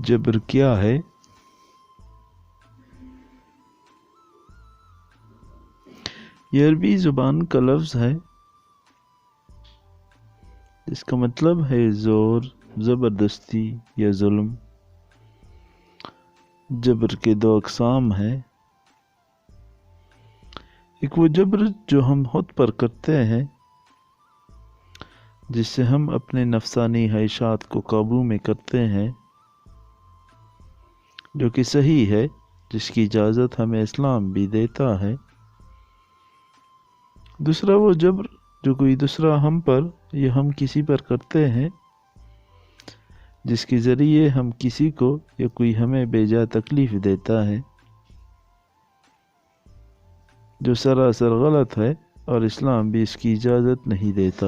جبر کیا ہے؟ یہ عربی زبان کا لفظ ہے جس کا مطلب ہے زور، زبردستی یا ظلم۔ جبر کے دو اقسام ہیں، ایک وہ جبر جو ہم خود پر کرتے ہیں جس سے ہم اپنے نفسانی خواہشات کو قابو میں کرتے ہیں، جو کہ صحیح ہے، جس کی اجازت ہمیں اسلام بھی دیتا ہے۔ دوسرا وہ جبر جو کوئی دوسرا ہم پر یا ہم کسی پر کرتے ہیں، جس کے ذریعے ہم کسی کو یا کوئی ہمیں بے جا تکلیف دیتا ہے، جو سراسر غلط ہے اور اسلام بھی اس کی اجازت نہیں دیتا۔